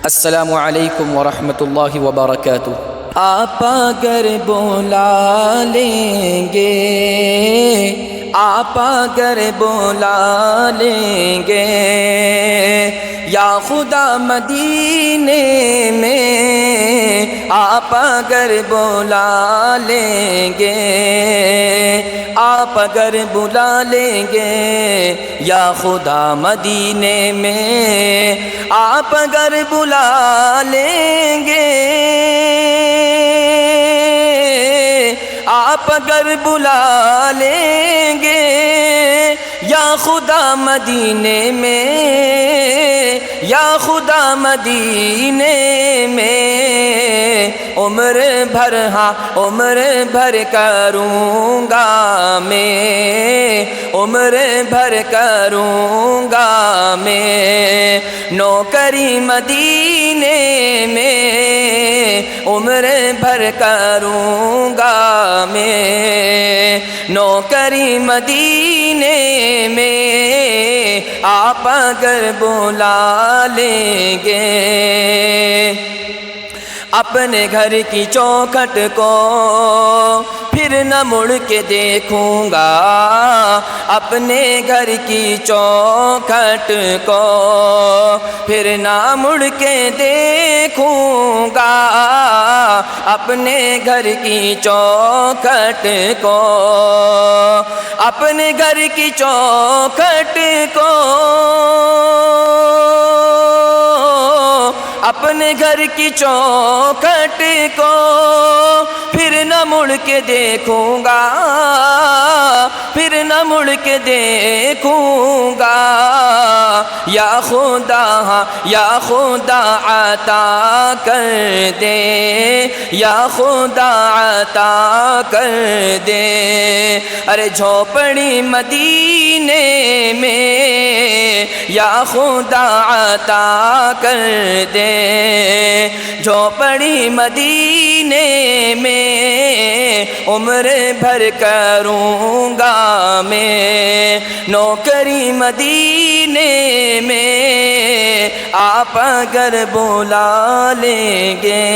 السلام علیکم ورحمۃ اللہ وبرکاتہ۔ آپ اگر بلا لیں گے، آپ اگر بلا لیں گے یا خدا مدینے میں، آپ اگر بلا لیں گے، آپ اگر بلا لیں گے یا خدا مدینے میں، آپ اگر بلا لیں گے، آپ اگر بلا لیں گے یا خدا مدینے میں، یا خدا مدینے میں، عمر بھر ہاں عمر بھر کروں گا میں، عمر بھر کروں گا میں نوکری مدینے میں، عمر بھر کروں گا میں نوکری مدینے میں، آپ اگر بلا لیں گے۔ اپنے گھر کی چوکھٹ کو پھر نہ مڑ کے دیکھوں گا، اپنے گھر کی چوکھٹ کو پھر نہ مڑ کے دیکھوں گا، اپنے گھر کی چوکھٹ کو، اپنے گھر کی چوکھٹ کو، اپنے گھر کی چوکھٹ کو پھر نہ مڑ کے دیکھوں گا، پھر نہ مڑ کے دیکھوں گا، یا خدا یا خدا عطا کر دے، یا خدا عطا کر دے، ارے جھوپڑی مدینے میں یا خدا عطا کر دے، جھوپڑی مدینے میں عمر بھر کروں گا میں نوکری مدینے میں، آپ اگر بلا لیں گے۔